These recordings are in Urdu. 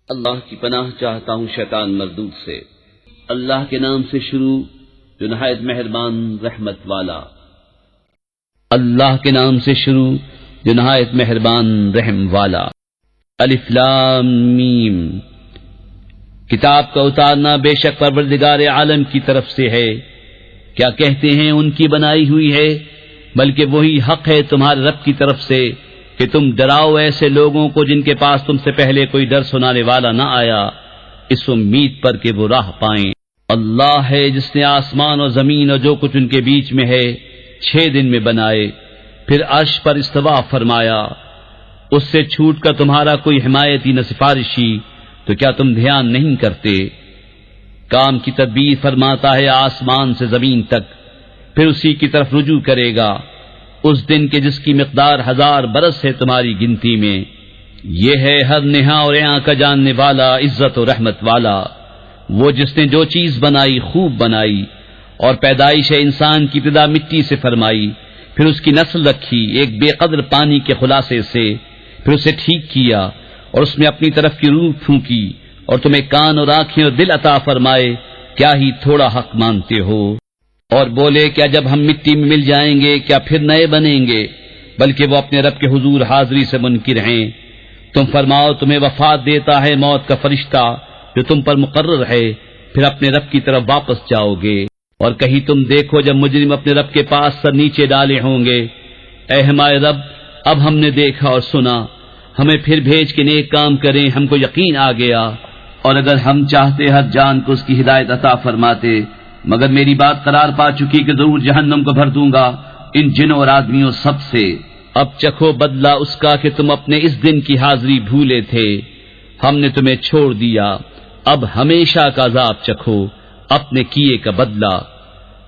اللہ کی پناہ چاہتا ہوں شیطان مردود سے۔ اللہ کے نام سے شروع جو نہایت مہربان رحمت والا۔ اللہ کے نام سے شروع جو نہایت مہربان رحم والا۔ الف لام میم۔ کتاب کا اتارنا بے شک پروردگار عالم کی طرف سے ہے۔ کیا کہتے ہیں ان کی بنائی ہوئی ہے، بلکہ وہی حق ہے تمہارے رب کی طرف سے کہ تم ڈراؤ ایسے لوگوں کو جن کے پاس تم سے پہلے کوئی ڈر سنانے والا نہ آیا، اس امید پر کہ وہ راہ پائیں۔ اللہ ہے جس نے آسمان اور زمین اور جو کچھ ان کے بیچ میں ہے 6 دن میں بنائے، پھر عرش پر استوا فرمایا۔ اس سے چھوٹ کر تمہارا کوئی حمایتی نہ سفارشی، تو کیا تم دھیان نہیں کرتے؟ کام کی تدبیر فرماتا ہے آسمان سے زمین تک، پھر اسی کی طرف رجوع کرے گا اس دن کے جس کی مقدار 1000 برس ہے تمہاری گنتی میں۔ یہ ہے ہر نہا اور یہاں کا جاننے والا، عزت و رحمت والا، وہ جس نے جو چیز بنائی خوب بنائی، اور پیدائش انسان کی ابتدا مٹی سے فرمائی، پھر اس کی نسل رکھی ایک بے قدر پانی کے خلاصے سے، پھر اسے ٹھیک کیا اور اس میں اپنی طرف کی روح پھونکی، اور تمہیں کان اور آنکھیں اور دل عطا فرمائے، کیا ہی تھوڑا حق مانتے ہو؟ اور بولے کیا جب ہم مٹی میں مل جائیں گے کیا پھر نئے بنیں گے؟ بلکہ وہ اپنے رب کے حضور حاضری سے منکر ہیں۔ تم فرماؤ تمہیں وفات دیتا ہے موت کا فرشتہ جو تم پر مقرر ہے، پھر اپنے رب کی طرف واپس جاؤ گے۔ اور کہیں تم دیکھو جب مجرم اپنے رب کے پاس سر نیچے ڈالے ہوں گے، اے ہمارے رب اب ہم نے دیکھا اور سنا، ہمیں پھر بھیج کے نیک کام کریں، ہم کو یقین آ گیا۔ اور اگر ہم چاہتے ہر جان کو اس کی ہدایت عطا فرماتے، مگر میری بات قرار پا چکی کہ ضرور جہنم کو بھر دوں گا ان جنوں اور آدمیوں سب سے۔ اب چکھو بدلہ اس کا کہ تم اپنے اس دن کی حاضری بھولے تھے، ہم نے تمہیں چھوڑ دیا، اب ہمیشہ کا عذاب چکھو، اپنے کیے کا بدلہ۔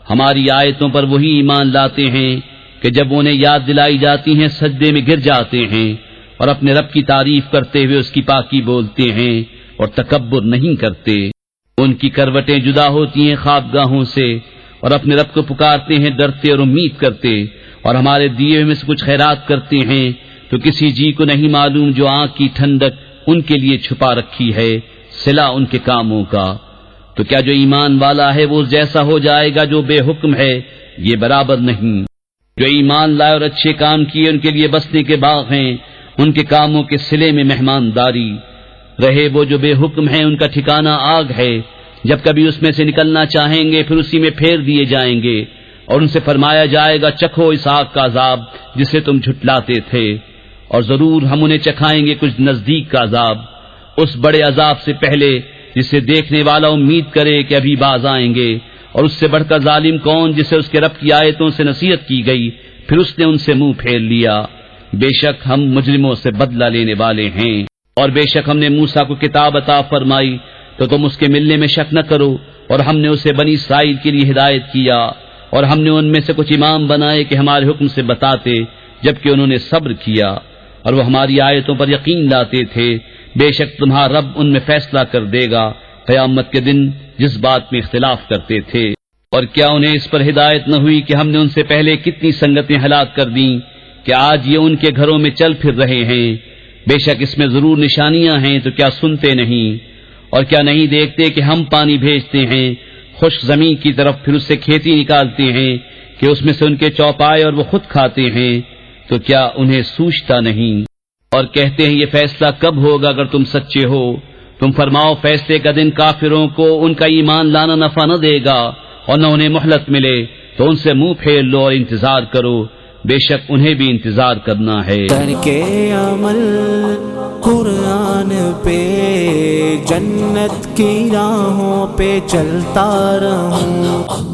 ہماری آیتوں پر وہی ایمان لاتے ہیں کہ جب انہیں یاد دلائی جاتی ہیں سجدے میں گر جاتے ہیں، اور اپنے رب کی تعریف کرتے ہوئے اس کی پاکی بولتے ہیں اور تکبر نہیں کرتے۔ ان کی کروٹیں جدا ہوتی ہیں خوابگاہوں سے، اور اپنے رب کو پکارتے ہیں ڈرتے اور امید کرتے، اور ہمارے دیے میں سے کچھ خیرات کرتے ہیں، تو کسی جی کو نہیں معلوم جو آنکھ کی ٹھنڈک ان کے لیے چھپا رکھی ہے صلہ ان کے کاموں کا۔ تو کیا جو ایمان والا ہے وہ جیسا ہو جائے گا جو بے حکم ہے؟ یہ برابر نہیں۔ جو ایمان لائے اور اچھے کام کیے ان کے لیے بسنے کے باغ ہیں، ان کے کاموں کے صلے میں مہمانداری رہے۔ وہ جو بے حکم ہیں ان کا ٹھکانہ آگ ہے، جب کبھی اس میں سے نکلنا چاہیں گے پھر اسی میں پھیر دیے جائیں گے، اور ان سے فرمایا جائے گا چکھو اس آگ کا عذاب جسے تم جھٹلاتے تھے، اور ضرور ہم انہیں چکھائیں گے کچھ نزدیک کا عذاب، اس بڑے عذاب سے پہلے جسے دیکھنے والا امید کرے کہ ابھی باز آئیں گے۔ اور اس سے بڑھ کر ظالم کون جسے اس کے رب کی آیتوں سے نصیحت کی گئی پھر اس نے ان سے منہ پھیر لیا۔ بے شک ہم مجرموں سے بدلہ لینے والے ہیں۔ اور بے شک ہم نے موسیٰ کو کتاب عطا فرمائی تو تم اس کے ملنے میں شک نہ کرو، اور ہم نے اسے بنی اسرائیل کے لیے ہدایت کیا، اور ہم نے ان میں سے کچھ امام بنائے کہ ہمارے حکم سے بتاتے، جبکہ انہوں نے صبر کیا اور وہ ہماری آیتوں پر یقین لاتے تھے۔ بے شک تمہارا رب ان میں فیصلہ کر دے گا قیامت کے دن جس بات میں اختلاف کرتے تھے۔ اور کیا انہیں اس پر ہدایت نہ ہوئی کہ ہم نے ان سے پہلے کتنی سنگتیں ہلاک کر دیں کہ آج یہ ان کے گھروں میں چل پھر رہے ہیں؟ بے شک اس میں ضرور نشانیاں ہیں، تو کیا سنتے نہیں؟ اور کیا نہیں دیکھتے کہ ہم پانی بھیجتے ہیں خشک زمین کی طرف، پھر اس سے کھیتی نکالتے ہیں کہ اس میں سے ان کے چوپائے اور وہ خود کھاتے ہیں، تو کیا انہیں سوچتا نہیں؟ اور کہتے ہیں یہ فیصلہ کب ہوگا اگر تم سچے ہو؟ تم فرماؤ فیصلے کا دن کافروں کو ان کا ایمان لانا نفع نہ دے گا، اور نہ انہیں مہلت ملے، تو ان سے منہ پھیر لو اور انتظار کرو، بے شک انہیں بھی انتظار کرنا ہے۔ ترکے عمل قرآن پہ جنت کی راہوں پہ چلتا رہوں،